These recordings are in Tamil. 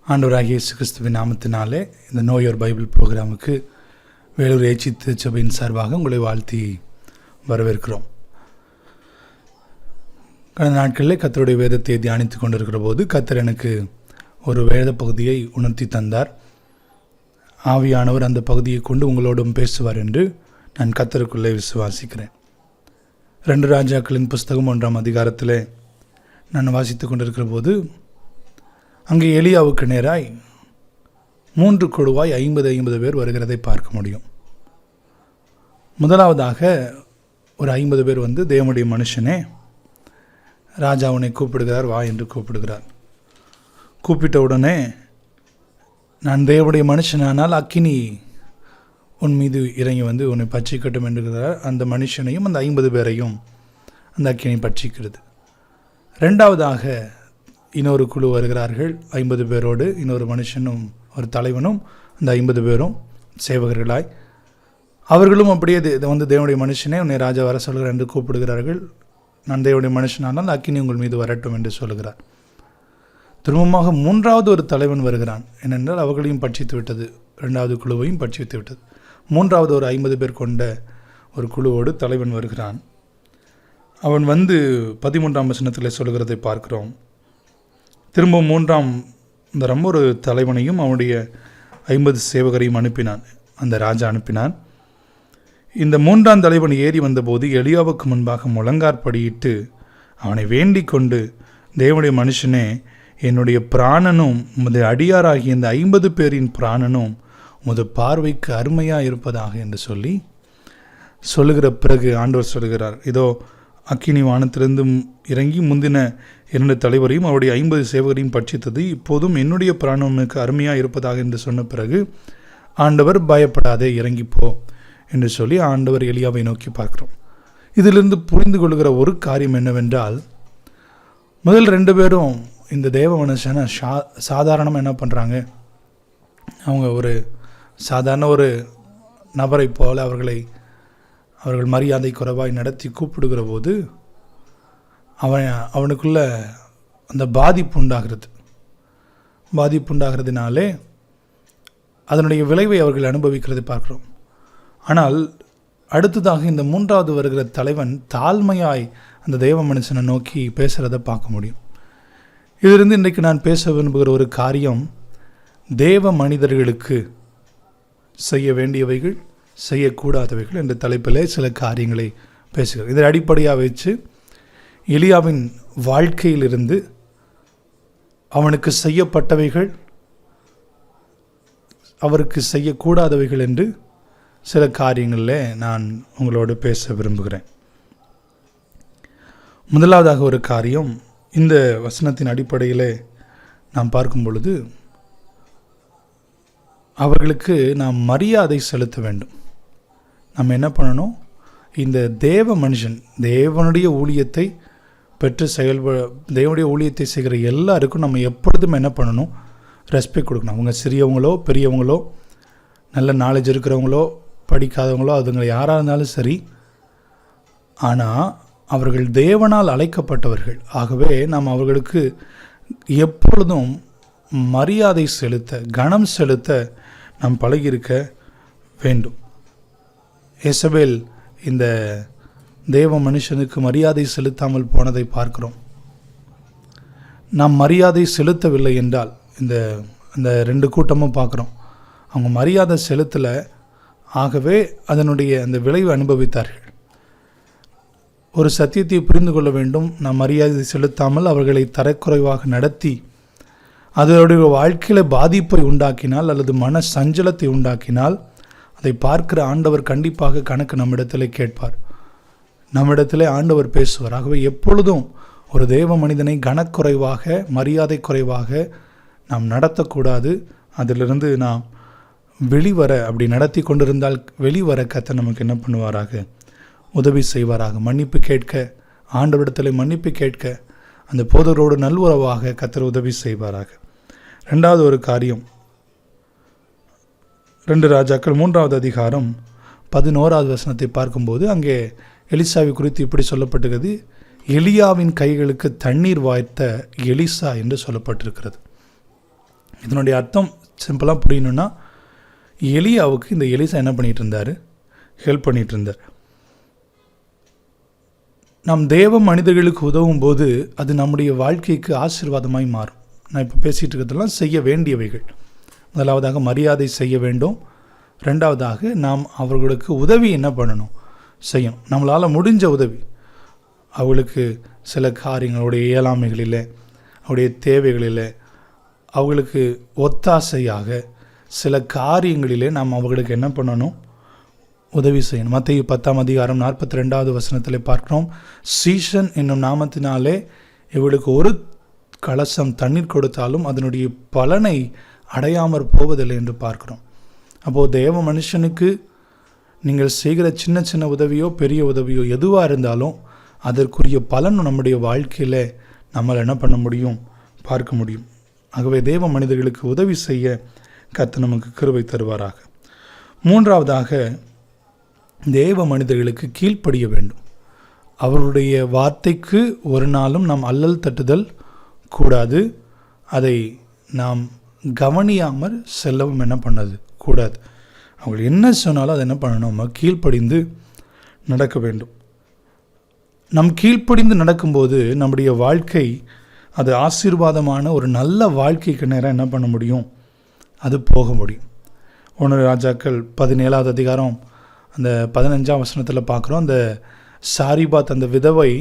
ஆண்டவராகிய இயேசு கிறிஸ்துவின் நாமத்தினாலே இந்த நோ யுவர் பைபிள் ப்ரோக்ராமுக்கு வேலூர் ஏச்சி திருச்சபையின் சார்பாக உங்களை வாழ்த்தி வரவேற்கிறோம். கடந்த நாட்களில் கர்த்தருடைய வேதத்தை தியானித்து கொண்டிருக்கிற போது கர்த்தர் எனக்கு ஒரு வேத பகுதியை உணர்த்தி தந்தார். ஆவியானவர் அந்த பகுதியை கொண்டு உங்களோடும் பேசுவார் என்று நான் கர்த்தருக்குள்ளே விசுவாசிக்கிறேன். 2 ராஜாக்களின் புஸ்தகம் 1ஆம் அதிகாரத்தில் நான் வாசித்து கொண்டிருக்கிற போது அங்கே எலியாவுக்கு நேராய் 3 குழுவாய் 50 பேர் வருகிறதை பார்க்க முடியும். முதலாவதாக ஒரு 50 பேர் வந்து, தேவனுடைய மனுஷனே, ராஜா உன்னை கூப்பிடுகிறார், வா என்று கூப்பிடுகிறார். கூப்பிட்ட உடனே, நான் தேவனுடைய மனுஷனானால் அக்கினி உன் மீது இறங்கி வந்து உன்னை பட்சிக்கட்டும் என்கிறார். அந்த மனுஷனையும் அந்த 50 பேரையும் அந்த அக்கினி பட்சிக்கிறது. ரெண்டாவதாக இன்னொரு குழு வருகிறார்கள் 50 பேரோடு, இன்னொரு மனுஷனும் ஒரு தலைவனும் அந்த 50 பேரும் சேவகர்களாய். அவர்களும் அப்படியே வந்து தேவனுடைய மனுஷனே உன்னை ராஜா வர சொல்கிறார் என்று கூப்பிடுகிறார்கள். நான் தேவனுடைய மனுஷனானால் அக்கினி உங்கள் மீது வரட்டும் என்று சொல்கிறார். திரும்பமாக 3வது ஒரு தலைவன் வருகிறான். ஏனென்றால் அவர்களையும் பட்சித்து விட்டது, 2வது குழுவையும் பட்சித்து விட்டது. 3வது ஒரு 50 பேர் கொண்ட ஒரு குழுவோடு தலைவன் வருகிறான். அவன் வந்து 13ஆம் வசனத்தில் சொல்கிறதை பார்க்கிறோம். திரும்ப 3ஆம் தரம் ஒரு தலைவனையும் அவனுடைய 50 சேவகரையும் அனுப்பினான். அந்த ராஜா அனுப்பினான். இந்த 3ஆம் தலைவன் ஏறி வந்தபோது எலியாவுக்கு முன்பாக முழங்காற்படியிட்டு அவனை வேண்டிக் கொண்டு, தேவனுடைய மனுஷனே, என்னுடைய பிராணனும் உமது அடியாராகிய இந்த 50 பேரின் பிராணனும் உமது பார்வைக்கு அருமையாக இருப்பதாக என்று சொல்லுகிற பிறகு ஆண்டவர் சொல்கிறார், இதோ அக்கினி வானத்திலிருந்து இறங்கி முந்தின 2 தலைவரையும் அவருடைய 50 சேவகரையும் பட்சித்தது. இப்போதும் என்னுடைய பிராணனுக்கு அருமையாக இருப்பதாக என்று சொன்ன பிறகு ஆண்டவர், பயப்படாதே, இறங்கிப்போ என்று சொல்லி ஆண்டவர் எலியாவை நோக்கி பார்க்கிறோம். இதிலிருந்து புரிந்து கொள்கிற ஒரு காரியம் என்னவென்றால், முதல் 2 பேரும் இந்த தேவ மனுஷனை சாதாரணமாக என்ன பண்ணுறாங்க, அவங்க ஒரு சாதாரண ஒரு நபரை போல அவர்கள் மரியாதை குறைவாய் நடத்தி கூப்பிடுகிற போது அவனுக்குள்ள அந்த பாதிப்பு உண்டாகிறதுனாலே அதனுடைய விளைவை அவர்கள் அனுபவிக்கிறதை பார்க்கிறோம். ஆனால் அடுத்ததாக இந்த 3வது வருகிற தலைவன் தாழ்மையாய் அந்த தேவ மனுஷனை நோக்கி பேசுகிறத பார்க்க முடியும். இதிலிருந்து இன்றைக்கு நான் பேச விரும்புகிற ஒரு காரியம், தேவ மனிதர்களுக்கு செய்ய வேண்டியவைகள், செய்யக்கூடாதவைகள் என்ற தலைப்பிலே சில காரியங்களை பேசுகிறேன். இதை அடிப்படையாக வச்சு எலியாவின் வாழ்க்கையிலிருந்து அவனுக்கு செய்யப்பட்டவைகள், அவருக்கு செய்யக்கூடாதவைகள் என்று சில காரியங்களில் நான் உங்களோடு பேச விரும்புகிறேன். முதலாவதாக ஒரு காரியம், இந்த வசனத்தின் அடிப்படையில் நாம் பார்க்கும் பொழுது அவர்களுக்கு நாம் மரியாதை செலுத்த வேண்டும். நம்ம என்ன பண்ணணும், இந்த தேவ மனுஷன் தேவனுடைய ஊழியத்தை பெற்று தேவனுடைய ஊழியத்தை செய்கிற எல்லாருக்கும் நம்ம எப்பொழுதும் என்ன பண்ணணும், ரெஸ்பெக்ட் கொடுக்கணும். அவங்க சிறியவங்களோ பெரியவங்களோ, நல்ல நாலேஜ் இருக்கிறவங்களோ படிக்காதவங்களோ, அதுங்க யாராக இருந்தாலும் சரி. ஆனால் அவர்கள் தேவனால் அழைக்கப்பட்டவர்கள். ஆகவே நாம் அவர்களுக்கு எப்பொழுதும் மரியாதை செலுத்த, கனம் செலுத்த நாம் பழகியிருக்க வேண்டும். எசபேல் இந்த தேவ மனுஷனுக்கு மரியாதை செலுத்தாமல் போனதை பார்க்கிறோம். நாம் மரியாதை செலுத்தவில்லை என்றால், அந்த 2 கூட்டமும் பார்க்குறோம், அவங்க மரியாதை செலுத்தலை. ஆகவே அதனுடைய அந்த விளைவு அனுபவித்தார்கள். ஒரு சத்தியத்தை புரிந்து கொள்ள வேண்டும். நாம் மரியாதை செலுத்தாமல் அவர்களை தரக்குறைவாக நடத்தி அதனுடைய வாழ்க்கையில் பாதிப்பை உண்டாக்கினால் அல்லது மன சஞ்சலத்தை உண்டாக்கினால் அதை பார்க்கிற ஆண்டவர் கண்டிப்பாக கணக்கு நம்மிடத்தில் கேட்பார், நம்மிடத்தில் ஆண்டவர் பேசுவார். ஆகவே எப்பொழுதும் ஒரு தேவ மனிதனை கனக்குறைவாக, மரியாதை குறைவாக நாம் நடத்தக்கூடாது. அதிலிருந்து நாம் வெளிவர, அப்படி நடத்தி கொண்டிருந்தால் வெளிவர கர்த்தர் நமக்கு என்ன பண்ணுவாராக, உதவி செய்வாராக. மன்னிப்பு கேட்க, ஆண்டவரிடத்தில் மன்னிப்பு கேட்க, அந்த போதரோடு நல்வுறவாக கர்த்தர் உதவி செய்வாராக. 2வது ஒரு காரியம், 2 ராஜாக்கள் 3வது அதிகாரம் 11வது வசனத்தை பார்க்கும்போது அங்கே எலிசாவை குறித்து இப்படி சொல்லப்பட்டிருக்கிறது, எலியாவின் கைகளுக்கு தண்ணீர் வாய்த்த எலிசா என்று சொல்லப்பட்டிருக்கிறது. இதனுடைய அர்த்தம் சிம்பிளாக புரியணுன்னா, எலியாவுக்கு இந்த எலிசா என்ன பண்ணிகிட்டு இருந்தார்? ஹெல்ப் பண்ணிகிட்டு இருந்தார். நாம் தேவ மனிதர்களுக்கு உதவும் போது அது நம்முடைய வாழ்க்கைக்கு ஆசீர்வாதமாய் மாறும். நான் இப்போ பேசிகிட்டு இருக்கிறதெல்லாம் செய்ய வேண்டியவைகள். முதலாவதாக மரியாதை செய்ய வேண்டும். ரெண்டாவதாக நாம் அவர்களுக்கு உதவி என்ன பண்ணணும்? செய்யணும். நம்மளால் முடிஞ்ச உதவி. அவர்களுக்கு சில காரியங்களுடைய இயலாமைகளில், அவருடைய தேவைகளில், அவர்களுக்கு ஒத்தாசையாக சில காரியங்களிலே நாம் அவர்களுக்கு என்ன பண்ணணும்? உதவி செய்யணும். மத்தேயு 10:42 பார்க்கிறோம். சீஷன் என்னும் நாமத்தினாலே இவளுக்கு ஒரு கலசம் தண்ணீர் கொடுத்தாலும் அதனுடைய பலனை அடையாமற் போவதில்லை என்று பார்க்கிறோம். அப்போது தேவ மனுஷனுக்கு நீங்கள் செய்கிற சின்ன சின்ன உதவியோ பெரிய உதவியோ எதுவாக இருந்தாலும் அதற்குரிய பலன் நம்முடைய வாழ்க்கையில் நம்மளால் என்ன பண்ண முடியும்? பார்க்க முடியும். ஆகவே தேவ மனிதர்களுக்கு உதவி செய்ய கர்த்தர் நமக்கு கிருபை தருவாராக. மூன்றாவதாக, தேவ மனிதர்களுக்கு கீழ்ப்படிய வேண்டும். அவருடைய வார்த்தைக்கு ஒரு நாளும் நாம் அல்லல் தட்டுதல் கூடாது. அதை நாம் கவனியாமல் செல்லவும் என்ன பண்ணது கூடாது. அவங்க என்ன சொன்னாலும் அதை என்ன பண்ணணும்? நம்ம கீழ்ப்படிந்து நடக்க வேண்டும். நம் கீழ்ப்படிந்து நடக்கும்போது நம்முடைய வாழ்க்கை அது ஆசீர்வாதமான ஒரு நல்ல வாழ்க்கைக்கு நேரம் என்ன பண்ண முடியும்? அது போக முடியும். 1 ராஜாக்கள் 17 அந்த 15 பார்க்குறோம். அந்த சாரிபாத் அந்த விதவை,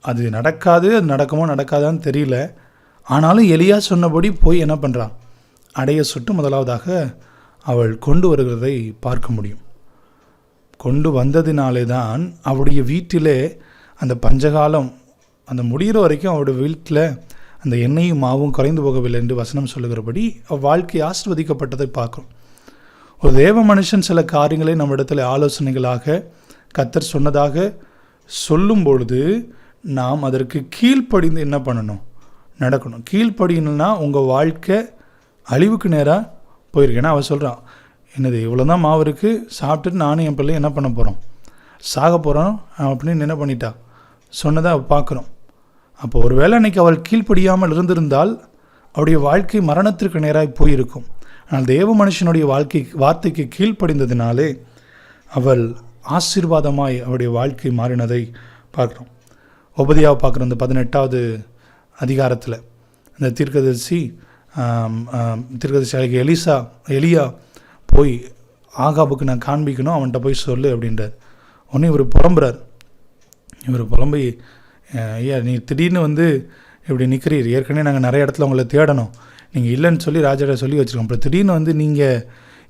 அது நடக்காது, அது நடக்குமோ நடக்காதான்னு தெரியல. ஆனாலும் எலியா சொன்னபடி போய் என்ன பண்ணுறான்? அடைய சுட்டு முதலாவதாக அவள் கொண்டு வருகிறதை பார்க்க முடியும். கொண்டு வந்ததினாலே தான் அவருடைய வீட்டிலே அந்த பஞ்சகாலம் அந்த முடிகிற வரைக்கும் அவருடைய வீட்டில் அந்த எண்ணெயும் மாவும் குறைந்து போகவில்லை என்று வசனம் சொல்லுகிறபடி வாழ்க்கை ஆசீர்வதிக்கப்பட்டதை பார்க்கும். ஒரு தேவ மனுஷன் சில காரியங்களை நம்ம இடத்துல ஆலோசனைகளாக கர்த்தர் சொன்னதாக சொல்லும் பொழுது நாம் அதற்கு கீழ்ப்படிந்து என்ன பண்ணணும்? நடக்கணும். கீழ்ப்படியணும்னா உங்கள் வாழ்க்கை அழிவுக்கு நேராக போயிருக்கு. ஏன்னா அவள் சொல்கிறான், என்னது இவ்வளோதான் மாவு இருக்குது, சாப்பிட்டுட்டு நானும் என் பிள்ளை என்ன பண்ண போகிறோம்? சாக போகிறோம் அப்படின்னு என்ன பண்ணிட்டா சொன்னதை அவள் பார்க்குறோம். அப்போ ஒரு வேளை அன்றைக்கி அவள் கீழ்ப்படியாமல் இருந்திருந்தால் அவருடைய வாழ்க்கை மரணத்திற்கு நேராக போயிருக்கும். ஆனால் தேவ மனுஷனுடைய வார்த்தைக்கு கீழ்ப்படிந்ததினாலே அவள் ஆசீர்வாதமாய் அவருடைய வாழ்க்கை மாறினதை பார்க்குறோம். உபதியாவை பார்க்குறோம். இந்த 18வது அதிகாரத்தில் இந்த தீர்க்கதரிசி எலியா போய் ஆகாபுக்கு நான் காண்பிக்கணும், அவன்கிட்ட போய் சொல்லு அப்படின்றார். உடனே இவர் புலம்புறார். இவர் புலம்பி, ஐயா நீ திடீர்னு இப்படி நிற்கிறீர், ஏற்கனவே நாங்கள் நிறைய இடத்துல உங்களை தேடணும், நீங்கள் இல்லைன்னு சொல்லி ராஜாட்ட சொல்லி வச்சுருக்கோம், அப்புறம் திடீர்னு நீங்கள்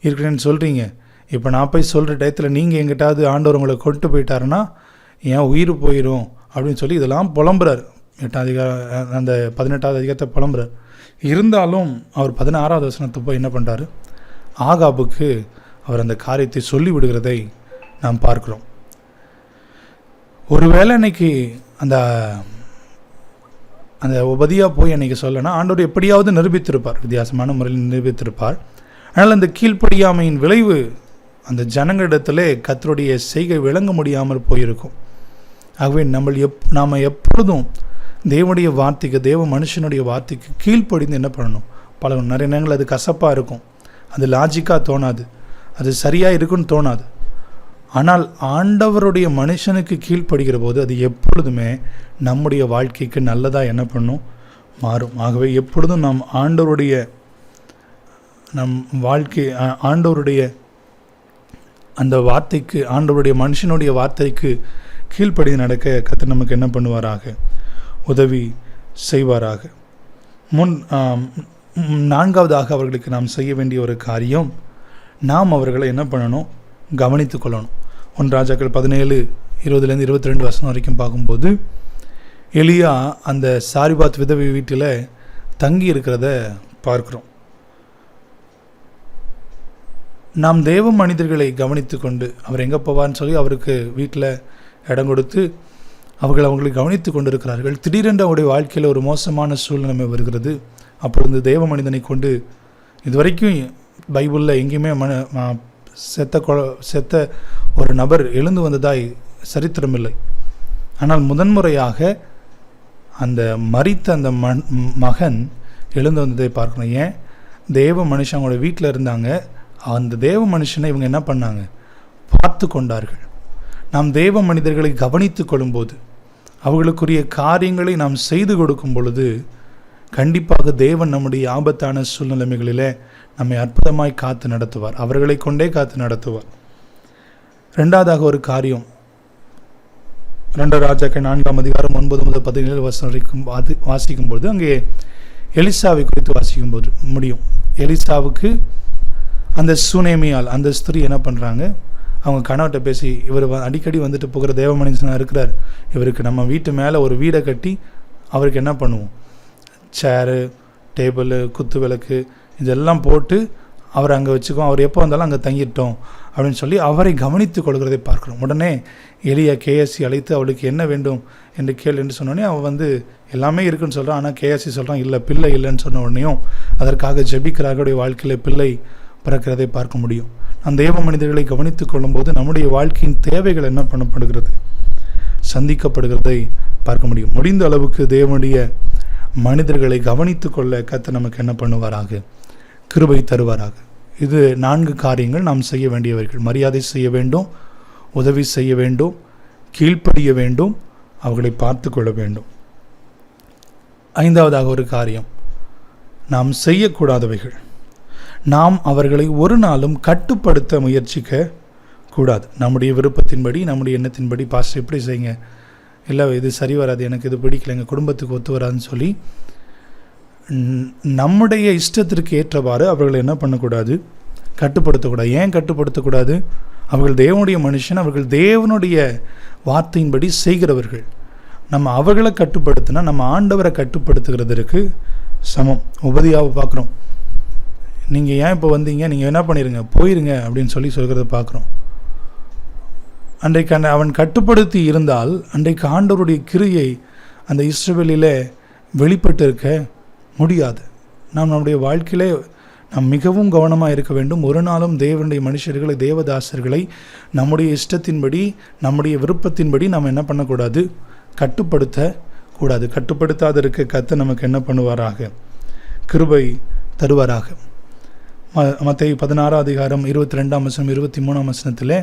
இருக்கிறேன்னு சொல்கிறீங்க, இப்போ நான் போய் சொல்கிற டயத்தில் நீங்கள் எங்கிட்டாவது ஆண்டவர் உங்களை கொண்டு போயிட்டாருன்னா ஏன் உயிர் போயிடும் அப்படின்னு சொல்லி இதெல்லாம் புலம்புறார். 8வது அந்த 18வது அதிகாரத்தை புலம்புறார். இருந்தாலும் அவர் 16வது வசனத்தை போய் என்ன பண்ணுறாரு? ஆகாபுக்கு அவர் அந்த காரியத்தை சொல்லி விடுகிறதை நாம் பார்க்கிறோம். ஒருவேளை அன்னைக்கு அந்த அந்த உபதியாக போய் அன்றைக்கி சொல்லனா ஆண்டவர் எப்படியாவது நிரூபித்திருப்பார், வித்தியாசமான முறையில் நிரூபித்திருப்பார். ஆனால் அந்த கீழ்ப்படியாமையின் விளைவு அந்த ஜனங்களிடத்திலே கர்த்தருடைய செய்கை விளங்க முடியாமல் போயிருக்கும். ஆகவே நாம் எப்பொழுதும் தேவனுடைய வார்த்தைக்கு, தேவ மனுஷனுடைய வார்த்தைக்கு கீழ்ப்படிந்து என்ன பண்ணணும்? பழகணும். நிறைய நேரங்கள் அது கசப்பாக இருக்கும், அது லாஜிக்காக தோணாது, அது சரியாக இருக்குன்னு தோணாது. ஆனால் ஆண்டவருடைய மனுஷனுக்கு கீழ்ப்படுகிற போது அது எப்பொழுதுமே நம்முடைய வாழ்க்கைக்கு நல்லதாக என்ன பண்ணும்? மாறும். ஆகவே எப்பொழுதும் நாம் ஆண்டவருடைய அந்த வார்த்தைக்கு, ஆண்டவருடைய மனுஷனுடைய வார்த்தைக்கு கீழ்ப்படி நடக்க கர்த்தர் நமக்கு என்ன பண்ணுவாராக? உதவி செய்வாராக. 4வதாக அவர்களுக்கு நாம் செய்ய வேண்டிய ஒரு காரியம், நாம் அவர்களை என்ன பண்ணணும்? கவனித்து கொள்ளணும். 1 ராஜாக்கள் 17:20-22 வசனம் வரைக்கும் பார்க்கும்போது எலியா அந்த சாரிபாத் விதவை வீட்டில் தங்கி இருக்கிறத பார்க்குறோம். நாம் தேவ மனிதர்களை கவனித்து கொண்டு அவர் எங்கே போவார்னு சொல்லி அவருக்கு வீட்டில் இடம் கொடுத்து அவங்களை கவனித்து கொண்டு இருக்கிறார்கள். திடீரென்று அவருடைய வாழ்க்கையில் ஒரு மோசமான சூழ்நிலை வருகிறது. அப்பொழுது தேவ மனிதனை கொண்டு, இதுவரைக்கும் பைபிளில் எங்கேயுமே செத்த ஒரு நபர் எழுந்து வந்ததாய் சரித்திரமில்லை. ஆனால் முதன்முறையாக அந்த மரித்த அந்த மகன் எழுந்து வந்ததை பார்க்கணும். ஏன்? தேவ மனுஷன் அவங்களோட வீட்டில் இருந்தாங்க. அந்த தேவ மனுஷனை இவங்க என்ன பண்ணாங்க? பார்த்து கொண்டார்கள். நாம் தேவ மனிதர்களை கவனித்து கொள்ளும்போது, அவர்களுக்குரிய காரியங்களை நாம் செய்து கொடுக்கும் பொழுது, கண்டிப்பாக தேவன் நம்முடைய ஆபத்தான சூழ்நிலைகளிலே நம்மை அற்புதமாய் காத்து நடத்துவார். அவர்களை கொண்டே காத்து நடத்துவார். ரெண்டாவதாக ஒரு காரியம், 2 ராஜாக்கள் 4ஆம் அதிகாரம் 9 முதல் 17 வசனம் வரைக்கும் வாசிக்கும்போது, அங்கே எலிசாவை குறித்து வாசிக்கும்போது முடியும். எலிசாவுக்கு அந்த சுனேமியால் அந்த ஸ்திரீ என்ன பண்ணுறாங்க? அவங்க கணவர்கிட்ட பேசி, இவர் அடிக்கடி வந்துட்டு போகிற தேவ மனுஷனாக இருக்கிறார், இவருக்கு நம்ம வீட்டு மேலே ஒரு வீடை கட்டி அவருக்கு என்ன பண்ணுவோம், சேரு, டேபிள், குத்து விளக்கு இதெல்லாம் போட்டு அவரை அங்கே வச்சுக்கோம், அவர் எப்போ வந்தாலும் அங்கே தங்கிட்டோம் அப்படின்னு சொல்லி அவரை கவனித்து கொள்கிறதை பார்க்குறோம். உடனே எலியா கேஎஸ்சி அழைத்து அவளுக்கு என்ன வேண்டும் என்று கேள் என்று சொன்னோடனே அவன் எல்லாமே இருக்குன்னு சொல்கிறான். ஆனால் கேஎஸ்சி சொல்கிறான், இல்லை பிள்ளை இல்லைன்னு சொன்ன உடனேயும் அதற்காக ஜெபிக்கிறார்களுடைய வாழ்க்கையில் பிள்ளை பிறக்கிறதை பார்க்க முடியும். நம் தேவ மனிதர்களை கவனித்து கொள்ளும்போது நம்முடைய வாழ்க்கையின் தேவைகள் என்ன பண்ணப்படுகிறது, சந்திக்கப்படுகிறதை பார்க்க முடியும். முடிந்த அளவுக்கு தேவனுடைய மனிதர்களை கவனித்து கொள்ள கர்த்தர் நமக்கு என்ன பண்ணுவாராக? கிருபை தருவாராக. இது 4 காரியங்கள் நாம் செய்ய வேண்டியவர்கள். மரியாதை செய்ய வேண்டும், உதவி செய்ய வேண்டும், கீழ்ப்படிய வேண்டும், அவர்களை பார்த்து கொள்ள வேண்டும். 5ஆவதாக ஒரு காரியம், நாம் செய்யக்கூடாதவைகள். நாம் அவர்களை ஒரு நாளும் கட்டுப்படுத்த முயற்சிக்க கூடாது. நம்முடைய விருப்பத்தின்படி, நம்முடைய எண்ணத்தின்படி, பாஸ்டர் எப்படி செய்யுங்க, இல்லை இது சரி வராது, எனக்கு இது பிடிக்கல, எங்கள் குடும்பத்துக்கு ஒத்து வராதுன்னு சொல்லி நம்முடைய இஷ்டத்திற்கு ஏற்றவாறு அவர்களை என்ன பண்ணக்கூடாது? கட்டுப்படுத்தக்கூடாது. ஏன் கட்டுப்படுத்தக்கூடாது? அவர்கள் தேவனுடைய மனுஷன், அவர்கள் தேவனுடைய வார்த்தையின்படி செய்கிறவர்கள். நம்ம அவர்களை கட்டுப்படுத்தினா நம்ம ஆண்டவரை கட்டுப்படுத்துகிறதற்கு சமம். உபதியாவை பார்க்குறோம், நீங்கள் ஏன் இப்போ வந்தீங்க, நீங்கள் என்ன பண்ணிடுங்க, போயிருங்க அப்படின்னு சொல்லி சொல்கிறத பார்க்குறோம். அன்றைக்கு அவன் கட்டுப்படுத்தி இருந்தால் அன்றைக்கு ஆண்டவருடைய கிரியை அந்த இஸ்ரவேலில் வெளிப்பட்டு இருக்க முடியாது. நாம் நம்முடைய வாழ்க்கையிலே நாம் மிகவும் கவனமாக இருக்க வேண்டும். ஒரு நாளும் தேவனுடைய மனுஷர்களை, தேவதாசர்களை நம்முடைய இஷ்டத்தின்படி, நம்முடைய விருப்பத்தின்படி நாம் என்ன பண்ணக்கூடாது? கட்டுப்படுத்தக்கூடாது. கட்டுப்படுத்தாதற்கு கர்த்தர் நமக்கு என்ன பண்ணுவாராக? கிருபை தருவாராக. மத்தேயு 16ஆம் அதிகாரம் 22ஆம் வசனம் 23ஆம் வசனத்திலே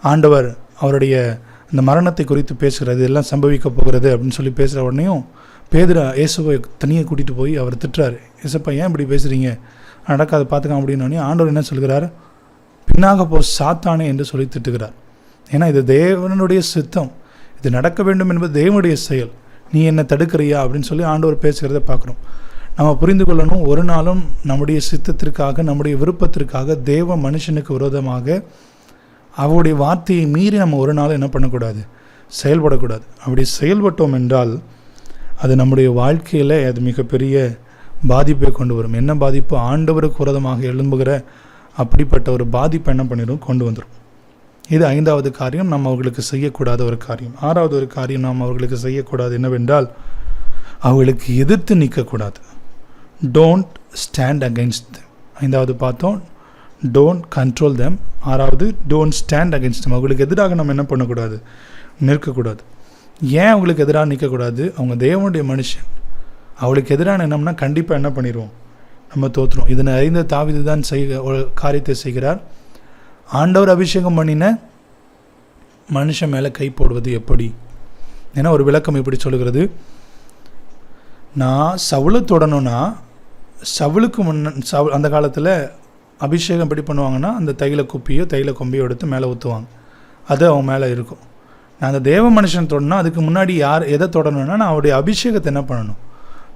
ஆண்டவர் அவருடைய அந்த மரணத்தை குறித்து பேசுகிறது, எல்லாம் சம்பவிக்க போகிறது அப்படின்னு சொல்லி பேசுகிற உடனேயும் பேதுரு இயேசுவை தனியாக கூட்டிகிட்டு போய் அவர் திட்டுறாரு. இயேசுப்பா ஏன் இப்படி பேசுகிறீங்க, நடக்காத பார்த்துக்கலாம் அப்படின்னோடனே ஆண்டவர் என்ன சொல்கிறார்? பின்னாக போ சாத்தானே என்று சொல்லி திட்டுகிறார். ஏன்னா இது தேவனுடைய சித்தம், இது நடக்க வேண்டும் என்பது தேவனுடைய செயல், நீ என்ன தடுக்கிறியா அப்படின்னு சொல்லி ஆண்டவர் பேசுகிறத பார்க்குறோம். நம்ம புரிந்து கொள்ளணும், ஒரு நாளும் நம்முடைய சித்தத்திற்காக, நம்முடைய விருப்பத்திற்காக தேவ மனுஷனுக்கு விரோதமாக அவருடைய வார்த்தையை மீறி நம்ம ஒரு நாள் என்ன பண்ணக்கூடாது? செயல்படக்கூடாது. அப்படி செயல்பட்டோம் என்றால் அது நம்முடைய வாழ்க்கையில் அது மிகப்பெரிய பாதிப்பை கொண்டு வரும். என்ன பாதிப்பு? ஆண்டவருக்கு விரோதமாக எழும்புகிற அப்படிப்பட்ட ஒரு பாதிப்பை என்ன பண்ணிடும்? கொண்டு வந்துடும். இது 5ஆவது காரியம், நம்ம அவர்களுக்கு செய்யக்கூடாத ஒரு காரியம். 6ஆவது ஒரு காரியம் நாம் அவர்களுக்கு செய்யக்கூடாது என்னவென்றால், அவர்களுக்கு எதிர்த்து நிற்கக்கூடாது. Don't stand against them. 5ஆவது பார்த்தோம், டோன்ட் கண்ட்ரோல் தெம். 6ஆவது டோன்ட் ஸ்டாண்ட் அகெயின்ஸ்ட் தெம். அவங்களுக்கு எதிராக நம்ம என்ன பண்ணக்கூடாது? நிற்கக்கூடாது. ஏன் அவங்களுக்கு எதிராக நிற்கக்கூடாது? அவங்க தேவனுடைய மனுஷன். அவளுக்கு எதிரான என்னம்னா கண்டிப்பாக என்ன பண்ணிடுவோம்? நம்ம தோற்றுறோம். இதனை அறிந்த தாவீது தான் ஒரு காரியத்தை செய்கிறார். ஆண்டவர் அபிஷேகம் பண்ணின மனுஷன் மேலே கை போடுவது எப்படி? ஏன்னா ஒரு விளக்கம் இப்படி சொல்லுகிறது, நான் சவுளை தொடணும்னா சவுளுக்கு அந்த காலத்தில் அபிஷேகம் எப்படி பண்ணுவாங்கன்னா, அந்த தைல குப்பியோ தைல கொம்பியோ எடுத்து மேலே ஊற்றுவாங்க, அது அவன் மேலே இருக்கும். நான் அந்த தேவ மனுஷன் தொடணும், அதுக்கு முன்னாடி யார் எதை தொடணும்னா நான் அவருடைய அபிஷேகத்தை என்ன பண்ணணும்?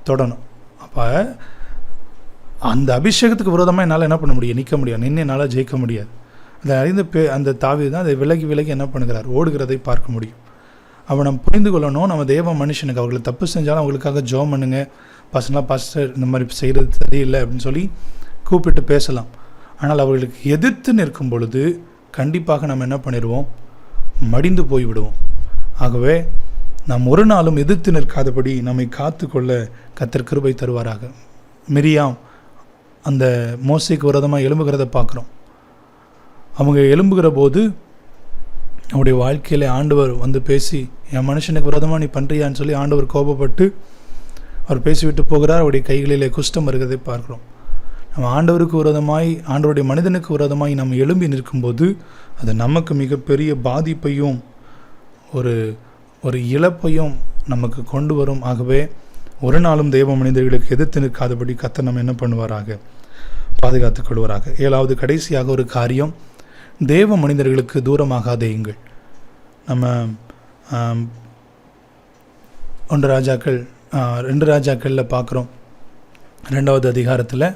தொடணும். அப்போ அந்த அபிஷேகத்துக்கு விரோதமாக என்னால் என்ன பண்ண முடியும்? நிற்க முடியாது, நின்று என்னால் ஜெயிக்க முடியாது. அதை அறிந்த அந்த தாவீது தான் அதை விலகி விலகி என்ன பண்ணுகிறார்? ஓடுகிறதை பார்க்க முடியும். அவன் நம்ம புரிந்து கொள்ளணும், நம்ம தேவ மனுஷனுக்கு அவர்களை தப்பு செஞ்சாலும் அவங்களுக்காக ஜெபம் பண்ணுங்க, பசங்களாம் பாஸ்டர் இந்த மாதிரி செய்கிறது சரியில்லை அப்படின்னு சொல்லி கூப்பிட்டு பேசலாம். ஆனால் அவர்களுக்கு எதிர்த்து நிற்கும் பொழுது கண்டிப்பாக நம்ம என்ன பண்ணிடுவோம்? மடிந்து போய்விடுவோம். ஆகவே நாம் ஒரு நாளும் எதிர்த்து நிற்காதபடி நம்மை காத்து கொள்ள கர்த்தர் கிருபை தருவாராக. மிரியாம் அந்த மோசேக்கு விரோதமாக எழும்புகிறத பார்க்குறோம். அவங்க எழும்புகிற போது அவருடைய வாழ்க்கையில் ஆண்டவர் வந்து பேசி, என் மனுஷனுக்கு விரோதமாக நீ பண்ணுறியான்னு சொல்லி ஆண்டவர் கோபப்பட்டு அவர் பேசிவிட்டு போகிறார். அவருடைய கைகளிலே குஷ்டம் வருகிறதை பார்க்கிறோம். நம்ம ஆண்டவருக்கு விரோதமாய், ஆண்டவருடைய மனிதனுக்கு விரோதமாய் நம்ம எழும்பி நிற்கும்போது அது நமக்கு மிகப்பெரிய பாதிப்பையும் ஒரு இழப்பையும் நமக்கு கொண்டு வரும். ஆகவே ஒரு நாளும் தெய்வ மனிதர்களுக்கு எதிர்த்து நிற்காதபடி கர்த்தர் நம்ம என்ன பண்ணுவாராக, பாதுகாத்துக் கொள்வாராக. 7வது கடைசியாக ஒரு காரியம், தேவ மனிதர்களுக்கு தூரமாகாதேயுங்கள். நம்ம 2 ராஜாக்களில் பார்க்குறோம். 2வது அதிகாரத்தில்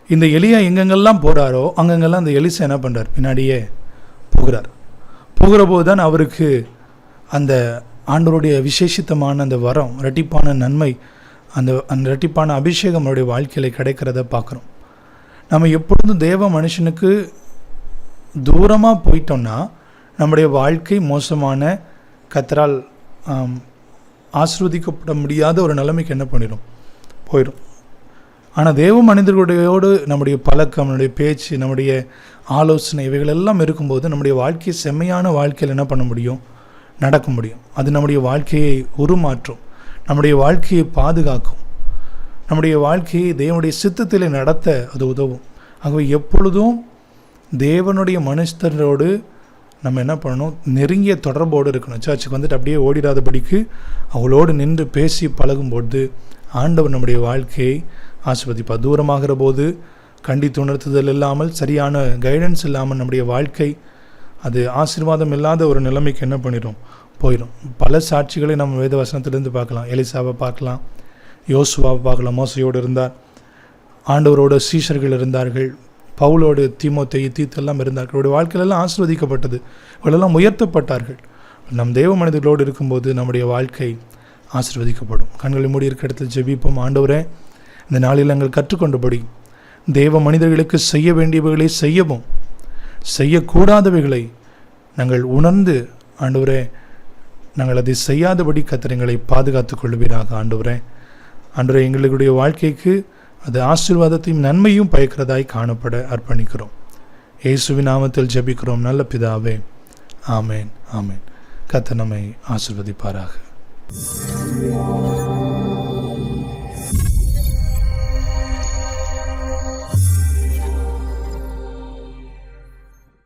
இந்த எலியா எங்கெங்கெல்லாம் போகிறாரோ அங்கங்கெல்லாம் அந்த எலிசா என்ன பண்ணுறார், பின்னாடியே போகிற போது தான் அவருக்கு அந்த ஆண்டவருடைய விசேஷித்தமான அந்த வரம், இரட்டிப்பான நன்மை, அந்த இரட்டிப்பான அபிஷேகம் அவருடைய வாழ்க்கையில் கிடைக்கிறத பார்க்குறோம். நம்ம எப்பொழுதும் தேவ மனுஷனுக்கு தூரமாக போயிட்டோம்னா நம்முடைய வாழ்க்கை மோசமான, கர்த்தரால் ஆசீர்வதிக்கப்பட முடியாத ஒரு நிலைமைக்கு என்ன போயிடும். ஆனால் தேவ மனிதர்களுடையோடு நம்முடைய பழக்கம், நம்முடைய பேச்சு, நம்முடைய ஆலோசனை இவைகள் எல்லாம் இருக்கும்போது நம்முடைய வாழ்க்கையை செம்மையான வாழ்க்கையில் என்ன பண்ண முடியும், நடக்க முடியும். அது நம்முடைய வாழ்க்கையை உருமாற்றும், நம்முடைய வாழ்க்கையை பாதுகாக்கும், நம்முடைய வாழ்க்கையை தேவனுடைய சித்தத்தில் நடத்த அது உதவும். ஆகவே எப்பொழுதும் தேவனுடைய மனுஷரோடு நம்ம என்ன பண்ணணும், நெருங்கிய தொடர்போடு இருக்கணும். சர்ச்சுக்கு வந்துட்டு அப்படியே ஓடிடாதபடிக்கு அவளோடு நின்று பேசி பழகும்போது ஆண்டவர் நம்முடைய வாழ்க்கையை ஆசீர்வதிப்பார். தூரமாகிற போது கண்டித்து உணர்த்துதல் இல்லாமல், சரியான கைடன்ஸ் இல்லாமல் நம்முடைய வாழ்க்கை அது ஆசீர்வாதம் இல்லாத ஒரு நிலைமைக்கு என்ன போயிடும். பல சாட்சிகளை நம்ம வேத வசனத்திலிருந்து பார்க்கலாம். எலிசாவை பார்க்கலாம், யோசுவாவை பார்க்கலாம். மோசையோடு இருந்தார், ஆண்டவரோட சீஷர்கள் இருந்தார்கள், பவுலோடு தீமோத்தேயு, தீத்தெல்லாம் இருந்தார்கள். அவருடைய வாழ்க்கையிலெல்லாம் ஆசீர்வதிக்கப்பட்டது, இவளெல்லாம் உயர்த்தப்பட்டார்கள். நம் தேவ மனிதர்களோடு இருக்கும்போது நம்முடைய வாழ்க்கை ஆசீர்வதிக்கப்படும். கண்களை மூடி இருக்க இடத்தில் ஜெபிப்போம். ஆண்டவரே, இந்த நாளில் நாங்கள் கற்றுக்கொண்டபடி தேவ மனிதர்களுக்கு செய்ய வேண்டியவைகளை செய்யவும், செய்யக்கூடாதவைகளை நாங்கள் உணர்ந்து, ஆண்டவரே, நாங்கள் அதை செய்யாதபடி கர்த்தர் எங்களை பாதுகாத்துக் கொள்வீராக. ஆண்டவரே, எங்களுடைய வாழ்க்கைக்கு அது ஆசீர்வாதத்தையும் நன்மையும் பயக்கிறதாய் காணப்பட அர்ப்பணிக்கிறோம். இயேசுவின் நாமத்தில் ஜெபிக்கிறோம் நல்ல பிதாவே, ஆமேன், ஆமேன். கர்த்தர் நம்மை ஆசீர்வதிப்பாராக.